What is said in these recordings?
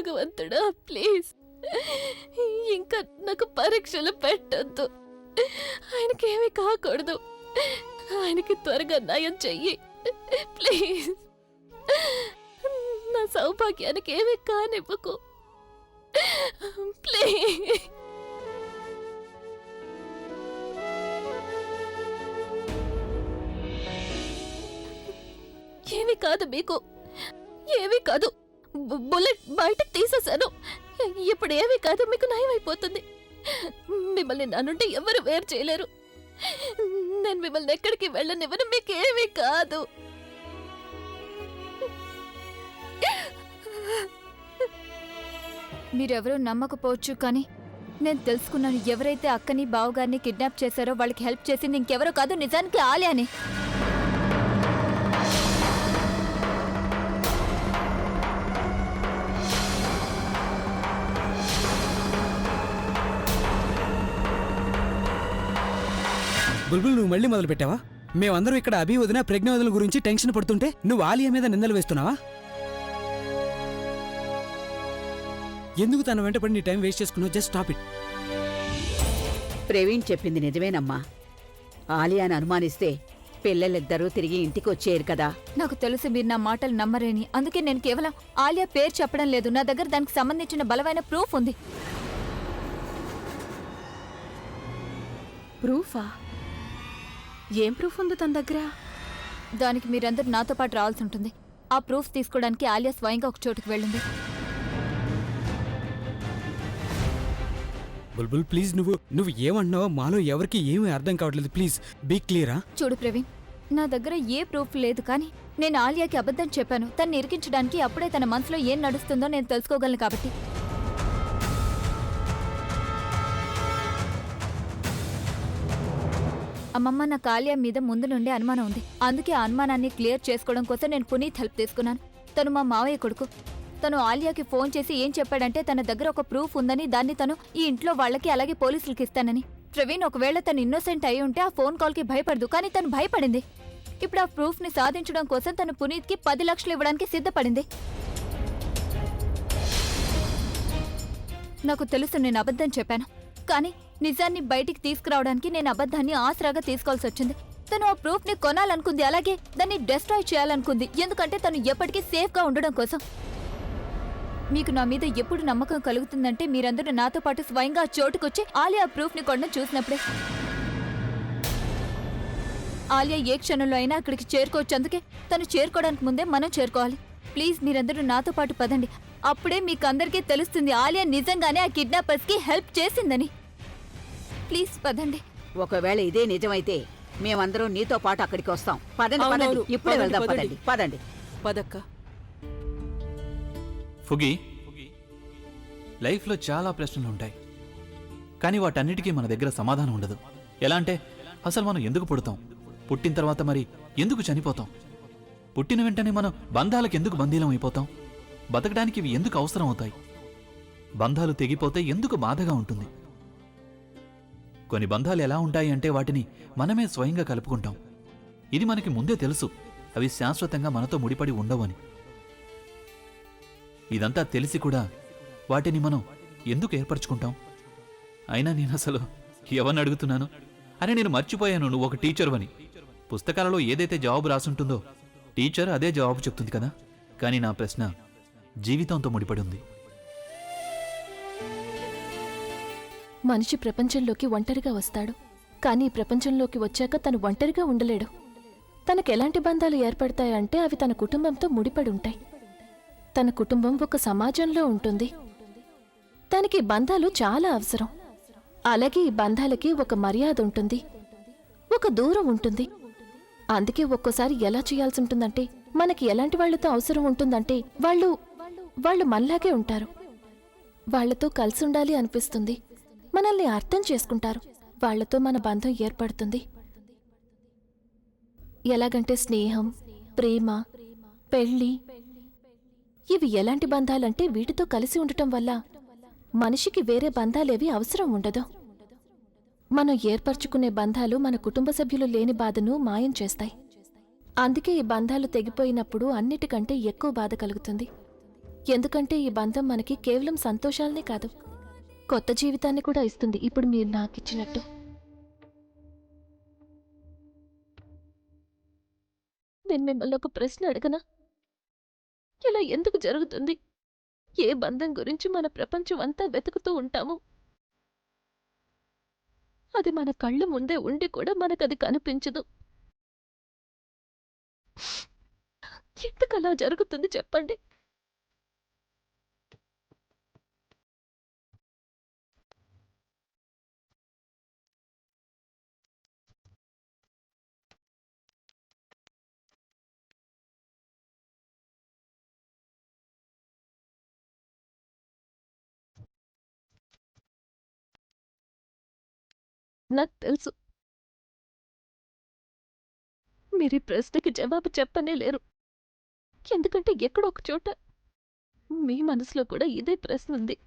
భగవంతుడా ప్లీజ్ ఇంకా నాకు పరీక్షలు పెట్టొద్దు. ఆయనకేమీ కాకూడదు. ఆయనకి త్వరగా నయం చెయ్యి ప్లీజ్. నా సౌభాగ్యానికి ఏమీ కానివ్వకు ప్లీజ్. ఏమీ కాదు మీకు, ఏమీ కాదు. బుల్లెట్ బయటకు తీసేశాను. ఇప్పుడు ఏమీ కాదు, మీకు నయం అయిపోతుంది. మిమ్మల్ని నా నుండి ఎవరు వేరు చేయలేరు. నేను మిమ్మల్ని ఎక్కడికి వెళ్ళనివ్వను. మీకేమీ కాదు. మీరెవరూ నమ్మకపోవచ్చు, కానీ నేను తెలుసుకున్నాను. ఎవరైతే అక్కని బావగారిని కిడ్నాప్ చేశారో వాళ్ళకి హెల్ప్ చేసింది ఇంకెవరో కాదు, నిజానికి ఆలియానే. బుల్బుల్, నువ్వు మళ్ళీ మొదలు పెట్టావా? మేమందరం ఇక్కడ అభి వదిన ప్రజ్ఞ వదిన గురించి టెన్షన్ పడుతుంటే నువ్వు ఆలియా మీద నిందలు వేస్తున్నావా? ఎందుకు తన వెంటపడి నీ టైం వేస్ట్ చేసుకున్నావు? Just stop it. ప్రవీణ్ చెప్పింది నిజమేనమ్మా. ఆలియాని అనుమానిస్తే పిల్లలిద్దరూ తిరిగి ఇంటికి వచ్చేయరు కదా. నాకు తెలుసు మీరు నా మాటలు నమ్మరేని. అందుకే నేను కేవలం ఆలియా పేరు చెప్పడం లేదు. నా దగ్గర దానికి సంబంధించిన బలమైన ప్రూఫ్ ఉంది. ప్రూఫా? ఏం ప్రూఫ్ ఉంది తన దగ్గర? దానికి మీరందరూ నాతో పాటు రావాల్సి ఉంటుంది. ఆ ప్రూఫ్ తీసుకోవడానికి ఆలియా స్వయంగా ఒక చోటుకు వెళ్ళింది. బుల్బుల్ ప్లీజ్, నువ్వు ఏమంటున్నావో మాలో ఎవరికి ఏమీ అర్థం కావట్లేదు. ప్లీజ్ బీ క్లియరా? చూడు ప్రవీణ్, నా దగ్గర ఏ ప్రూఫ్ లేదు, కానీ నేను ఆలియాకి అబద్ధం చెప్పాను. తన్ని ఇరికించడానికి అప్పుడే తన మనసులో ఏం నడుస్తుందో నేను తెలుసుకోగలను కాబట్టి. అమ్మమ్మ, నాకు ఆలియా మీద ముందు నుండే అనుమానం ఉంది. అందుకే ఆ అనుమానాన్ని క్లియర్ చేసుకోవడం కోసం నేను పునీత్ హెల్ప్ తీసుకున్నాను. తను మా మావయ్య కొడుకు. తను ఆలియాకి ఫోన్ చేసి ఏం చెప్పాడంటే తన దగ్గర ఒక ప్రూఫ్ ఉందని, దాన్ని తను ఈ ఇంట్లో వాళ్ళకి అలాగే పోలీసులకి ఇస్తానని. ప్రవీణ్, ఒకవేళ తను ఇన్నోసెంట్ అయి ఉంటే ఆ ఫోన్ కాల్కి భయపడదు, కానీ తను భయపడింది. ఇప్పుడు ఆ ప్రూఫ్ని సాధించడం కోసం తను పునీత్కి 10 లక్షలు ఇవ్వడానికి సిద్ధపడింది. నాకు తెలుసు నేను అబద్ధం చెప్పాను, కానీ నిజాన్ని బయటికి తీసుకురావడానికి నేను అబద్ధాన్ని ఆసరాగా తీసుకోవాల్సి వచ్చింది. తను ఆ ప్రూఫ్ని కొనాలనుకుంది, అలాగే దాన్ని డిస్ట్రాయ్ చేయాలనుకుంది. ఎందుకంటే తను ఎప్పటికీ సేఫ్గా ఉండడం కోసం. మీకు నా మీద ఎప్పుడు నమ్మకం కలుగుతుందంటే మీరందరూ నాతో పాటు స్వయంగా చోటుకొచ్చి ఆలియా ప్రూఫ్ని కొనడం చూసినప్పుడే. ఆలియా ఏ క్షణంలో అయినా అక్కడికి చేరుకోవచ్చు. అందుకే తను చేరుకోవడానికి ముందే మనం చేరుకోవాలి. ప్లీజ్ మీరందరూ నాతో పాటు పదండి. అప్పుడే మీకు అందరికీ తెలుస్తుంది ఆలియా నిజంగానే ఆ కిడ్నాపర్స్కి హెల్ప్ చేసిందని. ప్లీజ్ పదండి. ఒకవేళ ఇదే నిజమైతే మేమందరం నీతో పాటు అక్కడికి వస్తాం. పదండి పదండి, ఇప్పుడే వెళ్దాం. పదండి పదండి పదక్క. ఫుగి, లైఫ్లో చాలా ప్రశ్నలు ఉంటాయి, కానీ వాటన్నిటికీ మన దగ్గర సమాధానం ఉండదు. ఎలా అంటే, అసలు మనం ఎందుకు పుడతాం? పుట్టిన తర్వాత మరి ఎందుకు చనిపోతాం? పుట్టిన వెంటనే మనం బంధాలకు ఎందుకు బందీలం అయిపోతాం? బతకడానికి ఇవి ఎందుకు అవసరం అవుతాయి? బంధాలు తెగిపోతే ఎందుకు బాధగా ఉంటుంది? కొన్ని బంధాలు ఎలా ఉంటాయి అంటే వాటిని మనమే స్వయంగా కలుపుకుంటాం. ఇది మనకి ముందే తెలుసు, అవి శాశ్వతంగా మనతో ముడిపడి ఉండవని. ఇదంతా తెలిసి కూడా వాటిని మనం ఎందుకు ఏర్పరచుకుంటాం? అయినా నేను అసలు ఎవరిని అడుగుతున్నాను అని నేను మర్చిపోయాను. నువ్వు ఒక టీచర్ అని. పుస్తకాలలో ఏదైతే జవాబు రాసుంటుందో టీచర్ అదే జవాబు చెప్తుంది కదా. కానీ నా ప్రశ్న జీవితంతో ముడిపడి ఉంది. మనిషి ప్రపంచంలోకి ఒంటరిగా వస్తాడు, కానీ ఈ ప్రపంచంలోకి వచ్చాక తను ఒంటరిగా ఉండలేడు. తనకెలాంటి బంధాలు ఏర్పడతాయంటే అవి తన కుటుంబంతో ముడిపడి ఉంటాయి. తన కుటుంబం ఒక సమాజంలో ఉంటుంది. తనకి బంధాలు చాలా అవసరం. అలాగే ఈ బంధాలకి ఒక మర్యాద ఉంటుంది, ఒక దూరం ఉంటుంది. అందుకే ఒక్కోసారి ఎలా చేయాల్సి ఉంటుందంటే, మనకి ఎలాంటి వాళ్లతో అవసరం ఉంటుందంటే వాళ్ళు మనలాగే ఉంటారు. వాళ్లతో కలిసి ఉండాలి అనిపిస్తుంది. మనల్ని అర్థం చేసుకుంటారు. వాళ్లతో మన బంధం ఏర్పడుతుంది. ఎలాగంటే స్నేహం, ప్రేమ, పెళ్లి, ఇవి ఎలాంటి బంధాలంటే వీటితో కలిసి ఉండటం వల్ల మనిషికి వేరే బంధాలేవి అవసరం ఉండదు. మనం ఏర్పరచుకునే బంధాలు మన కుటుంబ సభ్యులు లేని బాధను మాయం చేస్తాయి. అందుకే ఈ బంధాలు తెగిపోయినప్పుడు అన్నిటికంటే ఎక్కువ బాధ కలుగుతుంది. ఎందుకంటే ఈ బంధం మనకి కేవలం సంతోషాలనే కాదు, కొత్త జీవితాన్ని కూడా ఇస్తుంది. ఇప్పుడు మీరు నాకిచ్చినట్టు. నేను మిమ్మల్ని ఒక ప్రశ్న అడగనా? ఇలా ఎందుకు జరుగుతుంది? ఏ బంధం గురించి మన ప్రపంచం అంతా వెతుకుతూ ఉంటాము, అది మన కళ్ళ ముందే ఉండి కూడా మనకది కనిపించదు. ఎందుకు అలా జరుగుతుంది చెప్పండి? నాకు తెలుసు మీరు ఈ ప్రశ్నకి జవాబు చెప్పనే లేరు, ఎందుకంటే ఎక్కడో ఒక చోట మీ మనసులో కూడా ఇదే ప్రశ్న ఉంది.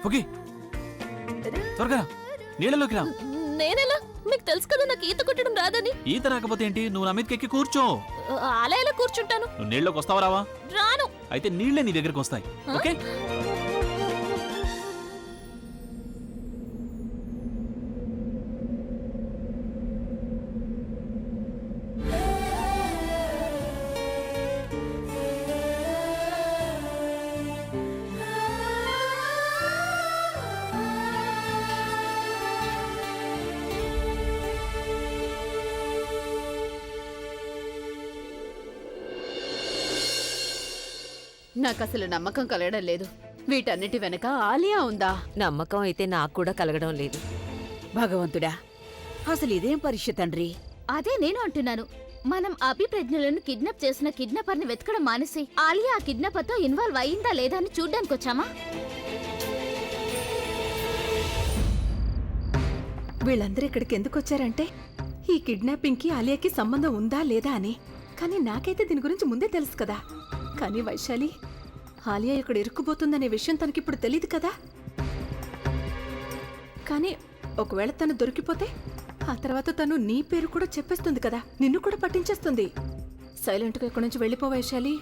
ఓకే, త్వరగా రా, నీళ్ళలోకి రా. నేనెలా? మీకు తెలుసు కదా నాకు ఈత కొట్టడం రాదని. ఈత రాకపోతే ఏంటి, నువ్వు నా మీదకి ఎక్కి కూర్చో. అలా ఎలా కూర్చుంటాను? నువ్వు నీళ్ళలోకి వస్తావా రావా? రాను. అయితే నీళ్ళే నీ దగ్గరికి వస్తాయి. ఓకే, నాకసలు నమ్మకం కలగడం లేదు. వీటన్నిటి వెనక ఆలియా ఉందా? నమ్మకం అయితే నాకు కూడా కలగడం లేదు. భగవంతుడా, అసలు ఇదేం పరీక్ష తండ్రి? అదే నేను అంటున్నాను. మనం అభిప్రజ్ఞలను కిడ్నాప్ చేసిన కిడ్నాపర్ని వెతకడం మానేసి ఆలియా ఆ కిడ్నాపర్తో ఇన్వాల్వ్ అయిందా లేదా అని చూడ్డానికి వచ్చామా? వీళ్ళందరూ ఇక్కడికి ఎందుకు వచ్చారంటే ఈ కిడ్నాపింగ్ కి ఆలియాకి సంబంధం ఉందా లేదా అని. కానీ నాకైతే దీని గురించి ముందే తెలుసు కదా. కానీ వైశాలి, ఆలియా ఇక్కడ ఇరుక్కుపోతుందనే విషయం తనకిప్పుడు తెలీదు కదా. కానీ ఒకవేళ తను దొరికిపోతే ఆ తర్వాత తను నీ పేరు కూడా చెప్పేస్తుంది కదా, నిన్ను కూడా పట్టించేస్తుంది. సైలెంట్గా ఇక్కడి నుంచి వెళ్ళిపో వైశాలి.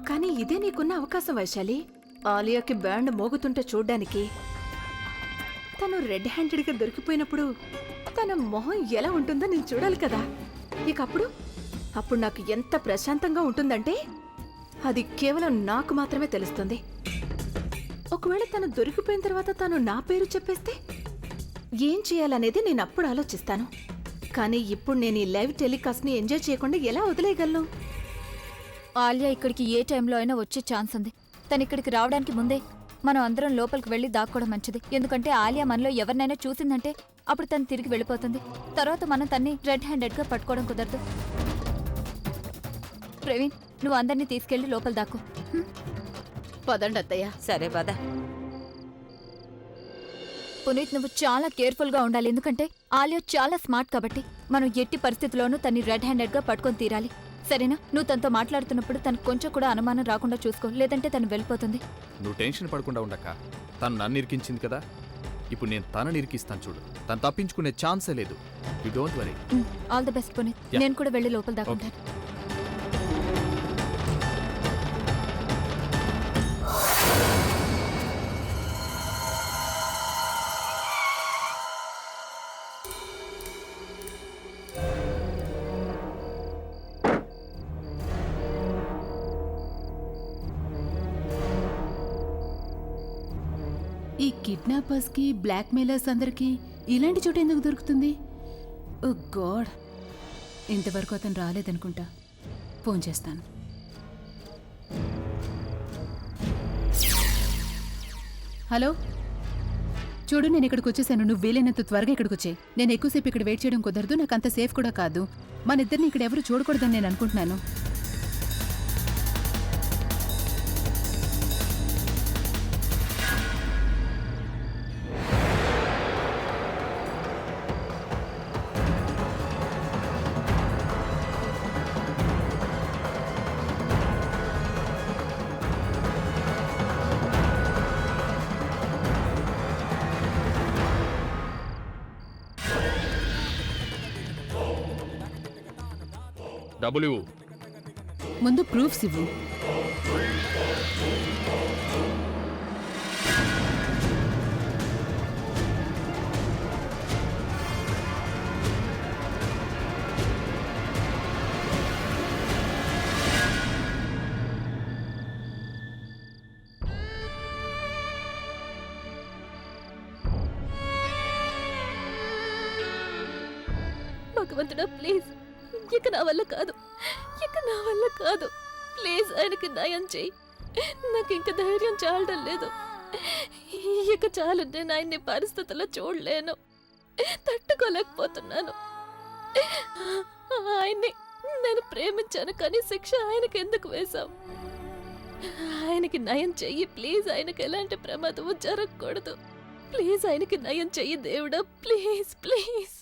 కానీ ఇదే నీకున్న అవకాశం వైశాలి. ఆలియాకి బ్యాండ్ మోగుతుంటే చూడ్డానికి. తను రెడ్ హ్యాండెడ్గా దొరికిపోయినప్పుడు తన మొహం ఎలా ఉంటుందో నేను చూడాలి కదా. ఇక అప్పుడు నాకు ఎంత ప్రశాంతంగా ఉంటుందంటే అది కేవలం నాకు మాత్రమే తెలుస్తుంది. ఒకవేళ తను దొరికిపోయిన తర్వాత తను నా పేరు చెప్పేస్తే ఏం చేయాలనేది నేను అప్పుడు ఆలోచిస్తాను. కానీ ఇప్పుడు నేను ఈ లైవ్ టెలికాస్ట్ని ఎంజాయ్ చేయకుండా ఎలా వదిలేయగలను? ఆలియా ఇక్కడికి ఏ టైంలో అయినా వచ్చే ఛాన్స్ ఉంది. తను ఇక్కడికి రావడానికి ముందే మనం అందరం లోపలికి వెళ్ళి దాక్కోవడం మంచిది. ఎందుకంటే ఆలియా మనలో ఎవరినైనా చూసిందంటే అప్పుడు తను తిరిగి వెళ్ళిపోతుంది. తర్వాత మనం తన్ని రెడ్ హ్యాండెడ్గా పట్టుకోవడం కుదరదు. ప్రవీణ్, నువ్వు అందరినీ తీసుకెళ్లి లోపల దాక్కు. పదండి అత్తయ్య. సరే పద. పునీత్, నువ్వు చాలా కేర్ఫుల్గా ఉండాలి. ఎందుకంటే ఆలియా చాలా స్మార్ట్ కాబట్టి మనం ఎట్టి పరిస్థితుల్లోనూ తన్ని రెడ్ హ్యాండెడ్గా పట్టుకొని తీరాలి. సరేనా? నువ్వు తనతో మాట్లాడుతున్నప్పుడు తనకు కొంచెం కూడా అనుమానం రాకుండా చూసుకో, లేదంటే తను వెళ్ళిపోతుంది. నువ్వు టెన్షన్ పడకుండా ఉండక్క. తను నన్ను ఇరికించింది కదా, ఇప్పుడు నేను తనని ఇరికిస్తాను చూడు. తను తప్పించుకునే ఛాన్సే లేదు. You don't worry. All the best Puneet. Yeah. నేను కూడా వెళ్ళి లోపల దాక్కుంటాను. ఈ కిడ్నాపర్స్ కి బ్లాక్ మెయిలర్స్ అందరికి ఇలాంటి చోట ఎందుకు దొరుకుతుంది? ఓ గాడ్, ఇంతవరకు అతను రాలేదనుకుంటా. ఫోన్ చేస్తాను. హలో, చూడు, నేను ఇక్కడికి వచ్చేసాను. నువ్వు వీలైనంత త్వరగా ఇక్కడికి వచ్చాయి. నేను ఎక్కువసేపు ఇక్కడ వెయిట్ చేయడం కుదరదు. నాకు అంత సేఫ్ కూడా కాదు. మన ఇద్దరిని ఇక్కడ ఎవరు చూడకూడదని నేను అనుకుంటున్నాను. డబ్ల్యూ ముందు ప్రూఫ్స్ ఇవ్వు. భగవంతుడా ప్లీజ్, ఇక నా వల్ల కాదు, ఇక నా వల్ల కాదు. ప్లీజ్ ఆయనకి న్యాయం చేయి. నాకు ఇంక ధైర్యం చాలడం లేదు. ఇక చాలు, నేను ఆయన్ని పరిస్థితుల్లో చూడలేను, తట్టుకోలేకపోతున్నాను. ఆయన్ని నేను ప్రేమించాను, కానీ శిక్ష ఆయనకి ఎందుకు వేశాం? ఆయనకి నయం చెయ్యి ప్లీజ్. ఆయనకి ఎలాంటి ప్రమాదము జరగకూడదు. ప్లీజ్ ఆయనకి నయం చెయ్యి దేవుడా, ప్లీజ్ ప్లీజ్.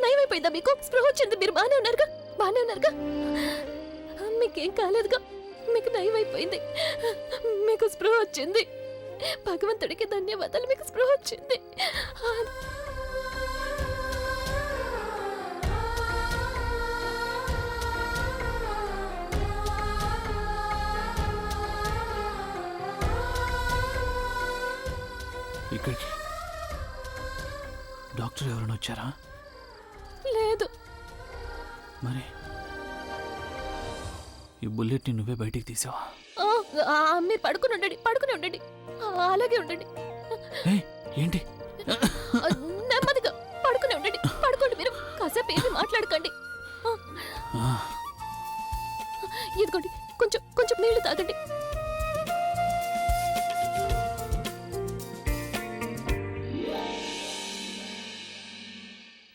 నయమైపోయిందా? మీకు స్పృహ వచ్చింది? మీరు బాగానే ఉన్నారుగా? బాగానే ఉన్నారుగా? మీకేం కాలేదుగా? మీకు నయమైపోయింది, మీకు స్పృహ వచ్చింది. భగవంతుడికి ధన్యవాదాలు, మీకు స్పృహ వచ్చింది. ఇక్కడికి డాక్టర్ ఎవరైనా వచ్చారా? లేదు. మరి ఈ బుల్లెట్ని నువ్వే బయటికి తీసావా? మీరు పడుకుని ఉండండి. అలాగే ఉండండి. ఏంటి? నెమ్మదిగా పడుకోండి మీరు. కాసేపు ఏమి మాట్లాడకండి. ఇదిగోండి, కొంచెం నీళ్లు తాగండి.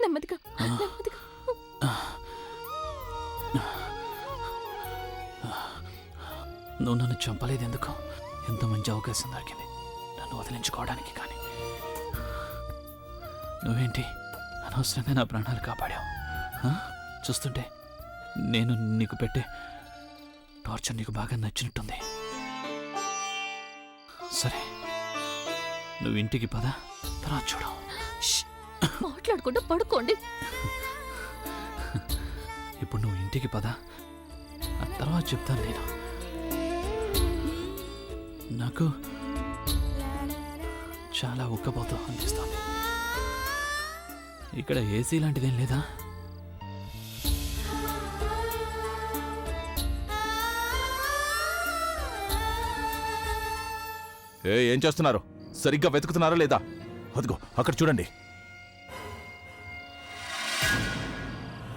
నెమ్మదిగా. నువ్వు నన్ను చంపలేదు ఎందుకు? ఎంత మంచి అవకాశం దొరికింది నన్ను వదిలించుకోవడానికి. కానీ నువ్వేంటి అనవసరంగా నా ప్రాణాలు కాపాడావు. చూస్తుంటే నేను నీకు పెట్టే టార్చర్ నీకు బాగా నచ్చినట్టుంది. సరే, నువ్వు ఇంటికి పద, తర్వాత చూడు. మాట్లాడకుండా పడుకోండి. ఇప్పుడు నువ్వు ఇంటికి పద, ఆ తర్వాత చెప్తాను. నేను నాకు చాలా ఉక్కపోతూ అనిపిస్తోంది. ఇక్కడ ఏసీ లాంటిదేం లేదా? ఏం చేస్తున్నారు? సరిగ్గా వెతుకుతున్నారా లేదా? అదిగో అక్కడ చూడండి.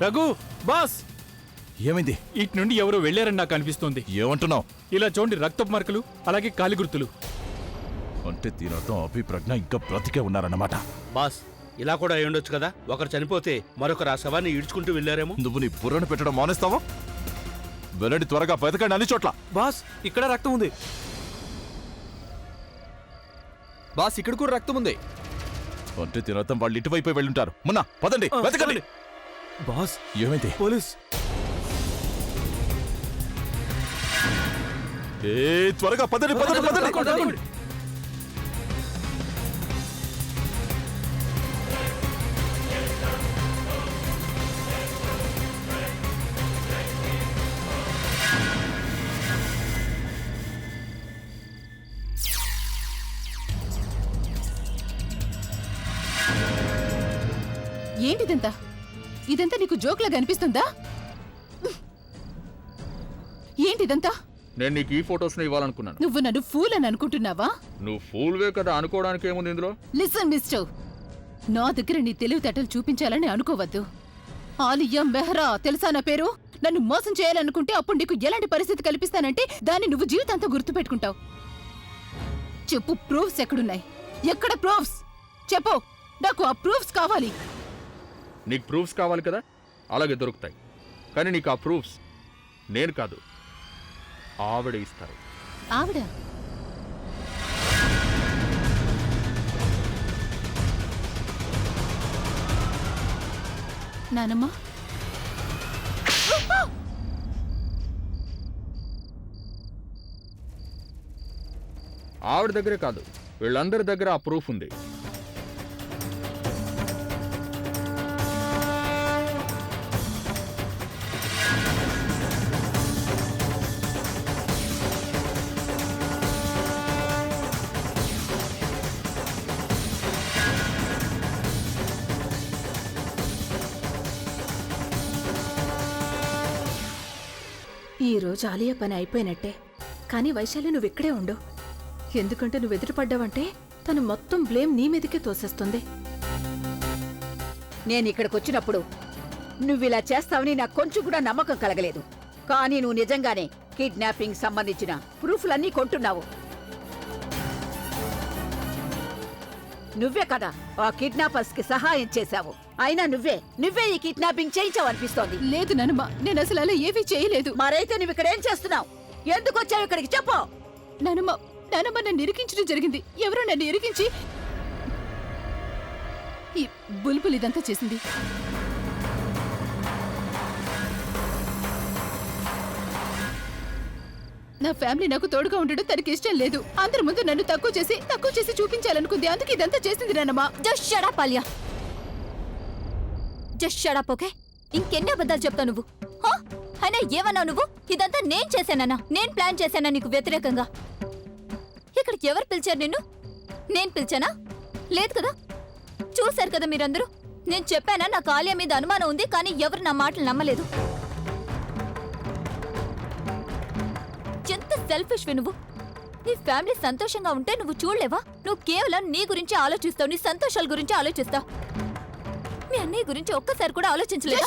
రఘు బాస్, ఏమైంది? ఇటు నుండి ఎవరో వెళ్ళారని నాకు అనిపిస్తోంది. ఏమంటున్నావు? ఇలా చూడండి, రక్తపు మార్కులు, అలాగే కాలి గుర్తులు. అంటే దీని అర్థం అభి ప్రజ్ఞ ఇంకా బ్రతికే ఉన్నారన్నమాట. బాస్, ఇలా కూడా అయి ఉండొచ్చు కదా. ఒకరు చనిపోతే మరొకరు ఆ శవాన్ని ఈడ్చుకుంటూ వెళ్ళారేమో. నువ్వు నీ బుర్రను పెట్టడం మానేస్తావా? వెళ్ళండి త్వరగా వెతకండి అన్ని చోట్ల. బాస్ ఇక్కడ రక్తం ఉంది. బాస్ ఇక్కడ కూడా రక్తం ఉంది. అంటే తినతం వాళ్ళు ఇటువైపు వెళ్ళుంటారు. మొన్న పదండి వెతకండి. బాస్ ఏమైంది? పోలీస్. త్వరగా పదండి పదండి పదండి. ఏంటిదంతా? ఇదంతా నీకు జోక్లాగా అనిపిస్తుందా? ఏంటిదంతా? నేను నీకు ఈ ఫొటోస్ ఇవ్వాలనుకున్నాను. నువ్వు నన్ను ఫూల్ అని అనుకుంటున్నావా? నువ్వు ఫూల్వే కదా, అనుకోవడానికి ఏముంది ఇందులో? లిసన్ మిస్టర్, నా దగ్గర నీ తెలివితేటలు చూపించాలని అనుకోవద్దు. ఆలియా మెహ్రా తెలుసా నా పేరు? నన్ను మోసం చేయాలనుకుంటే అప్పుడు నీకు ఎలాంటి పరిస్థితి కల్పిస్తానంటే దాన్ని నువ్వు జీవితాంతం గుర్తుపెట్టుకుంటావు. చెప్పు, ప్రూఫ్స్ ఎక్కడున్నాయి? ఎక్కడ ప్రూఫ్స్? చెప్పు, నాకు ఆ ప్రూఫ్స్ కావాలి. నీకు ప్రూఫ్స్ కావాలి కదా, అలాగే దొరుకుతాయి. కానీ నీకు ఆ ప్రూఫ్స్ నేను కాదు, ఆవిడ ఇస్తారు. ఆవిడ? నానమ్మ, ఆవిడ దగ్గరే కాదు, వీళ్ళందరి దగ్గర ఆ ప్రూఫ్ ఉంది. ఈ రోజు ఆలియా పని అయిపోయినట్టే. కానీ వైశాలి నువ్వు ఇక్కడే ఉండు. ఎందుకంటే నువ్వు ఎదురుపడ్డావంటే తను మొత్తం బ్లేమ్ నీ మీదకే తోసేస్తుంది. నేను ఇక్కడికి వచ్చినప్పుడు నువ్విలా చేస్తావని నాకు కొంచెం కూడా నమ్మకం కలగలేదు. కానీ నువ్వు నిజంగానే కిడ్నాపింగ్ సంబంధించిన ప్రూఫ్లన్నీ కొంటున్నావు. నువ్వే కదా ఆ కిడ్నాపర్స్ కి సహాయం చేశావు. అయినా నువ్వే ఈ కిడ్నాపింగ్ చేయించావనిపిస్తోంది. లేదు నానమ్మ, నేను అసలు అలా ఏమీ చేయలేదు. మరైతే నువ్వు ఇక్కడ ఏం చేస్తున్నావు? ఎందుకు వచ్చావు ఇక్కడికి? చెప్పు. నానమ్మ, నన్ను ఇరికించడం జరిగింది. ఎవరో నన్ను ఇరికించి ఈ బుల్బుల్ ఇదంతా చేసింది. నా ఫ్యామిలీ నాకు తోడుగా ఉండడం తనకి ఇష్టం లేదు. అందరి ముందు నన్ను తక్కువ చేసి చూపించాలనుకుంది. అందుకే ఇదంతా చేసింది నానమ్మ. Just shut up Alia. Just shut up, okay? ఇంకెన్ని అబద్ధాలు చెప్తావు నువ్వు? అయినా ఏమన్నావు నువ్వు? ఇదంతా నేను చేశానన్నా, నేను ప్లాన్ చేశానా నీకు వ్యతిరేకంగా? ఇక్కడికి ఎవరు పిలిచారు నిన్ను? నేను పిలిచానా? లేదు కదా. చూశారు కదా మీరందరూ. నేను చెప్పానా నాకు ఆలియా మీద అనుమానం ఉంది, కానీ ఎవరు నా మాటలు నమ్మలేదు. ఎంత సెల్ఫిష్ నువ్వు. నీ ఫ్యామిలీ సంతోషంగా ఉంటే నువ్వు చూడలేవా? నువ్వు కేవలం నీ గురించి ఆలోచిస్తావు, నీ సంతోషాల గురించి ఆలోచిస్తావు. మీ అన్నయ్య గురించి ఒక్కసారి కూడా ఆలోచించలేదు.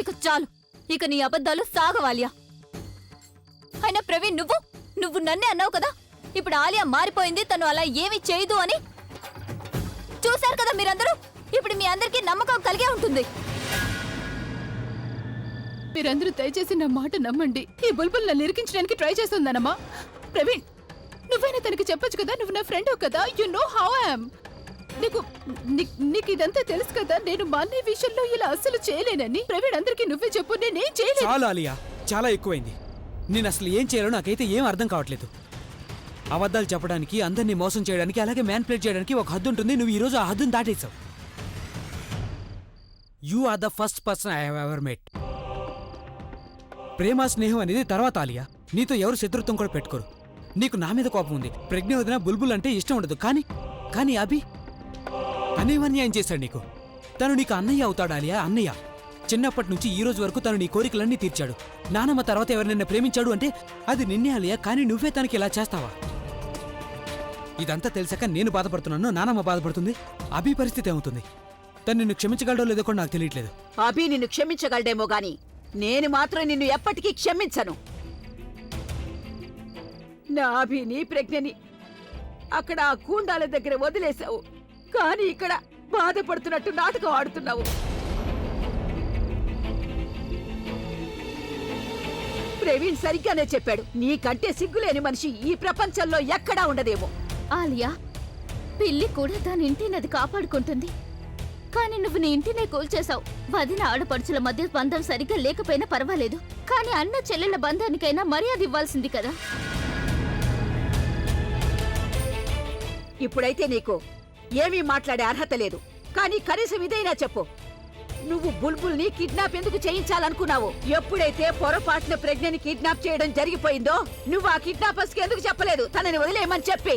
ఇక చాలు, ఇక నీ అబద్ధాలు సాగవాలియా. అయినా ప్రవీణ్, నువ్వు నన్నే అన్నావు కదా ఇప్పుడు ఆలియా మారిపోయింది, తను అలా ఏమీ చేయదు అని. చూశారు కదా మీరందరూ. ఇప్పుడు మీ అందరికీ నమ్మకం కలిగే ఉంటుంది. మీరందరూ దయచేసి నా మాట నమ్మండి. ఈ బుల్బుల్ నన్ను ఇరికించడానికి ట్రై చేస్తుందనమ్మా. ప్రవీణ్, నువ్వైనా తనకి చెప్పొచ్చు కదా, నువ్వు నా ఫ్రెండ్ కదా. You know how I am. నీకు ఇదంతా తెలుసు కదా. నేను మా అన్నయ్య విషయంలో ఇలా అస్సలు చేయలేనని. ప్రవీణ్, అందరికీ నువ్వే చెప్పు, నేనేం చేయలేదు. చాలా ఆలియా, చాలా ఎక్కువైంది. నేను అసలు ఏం చేయాలో నాకైతే ఏం అర్థం కావట్లేదు. అబద్ధాలు చెప్పడానికి, అందరినీ మోసం చేయడానికి, అలాగే మ్యాన్ప్లేట్ చేయడానికి ఒక హద్దు ఉంటుంది. నువ్వు ఈరోజు ఆ హద్దును దాటేశావు. You are the first person I have ever met. ప్రేమ స్నేహం అనేది తర్వాత ఆలియా. నీతో ఎవరు శత్రుత్వం కూడా పెట్టుకోరు. నీకు నా మీద కోపం ఉంది. ప్రజ్ఞ వదిన బుల్బుల్ అంటే ఇష్టం ఉండదు. కానీ అభి తనేమన్యాయం చేశాడు నీకు. తను నీకు అన్నయ్య అవుతాడు ఆలియా, అన్నయ్య. చిన్నప్పటి నుంచి ఈ రోజు వరకు తను నీ కోరికలన్నీ తీర్చాడు. నానమ్మ తర్వాత ఎవరినైనా ప్రేమించాడు అంటే అది నిన్నే ఆలియా. కానీ నువ్వే తనకి ఇలా చేస్తావా? ఇదంతా తెలిసాక నేను బాధపడుతున్నాను, నానమ్మ బాధపడుతుంది. అభి పరిస్థితి ఏమవుతుంది? తను నిన్ను క్షమించగలడో లేదో కూడా నాకు తెలియట్లేదు. అభి నిన్ను క్షమించగలడేమో గాని నేను మాత్రం నిన్ను ఎప్పటికీ క్షమించను. నా అభిని ప్రజ్ఞని అక్కడ ఆ కూండాల దగ్గర వదిలేశావు, కానీ ఇక్కడ బాధపడుతున్నట్టు నాటకం ఆడుతున్నావు. ప్రవీణ్ సరిగ్గానే చెప్పాడు. నీకంటే సిగ్గులేని మనిషి ఈ ప్రపంచంలో ఎక్కడా ఉండదేమో. ఆలియా, పిల్లి కూడా దాని ఇంటినది కాపాడుకుంటుంది. కానీ నువ్వు నీ ఇంటినే కూల్చేశావు. వదిన ఆడపడుచుల మధ్య బంధం సరిగ్గా లేకపోయినా పర్వాలేదు, కానీ అన్న చెల్లెల బంధానికైనా మర్యాద ఇవ్వాల్సింది కదా. ఇప్పుడైతే నీకు ఏమీ మాట్లాడే అర్హత లేదు. కానీ కనీసం ఇదైనా చెప్పు, నువ్వు బుల్బుల్ని కిడ్నాప్ ఎందుకు చేయించాలనుకున్నావు? ఎప్పుడైతే పొరపాటున ప్రజ్ఞని కిడ్నాప్ చేయడం జరిగిపోయిందో నువ్వు ఆ కిడ్నాపర్స్ కి ఎందుకు చెప్పలేదు తనని వదిలేయమని చెప్పి?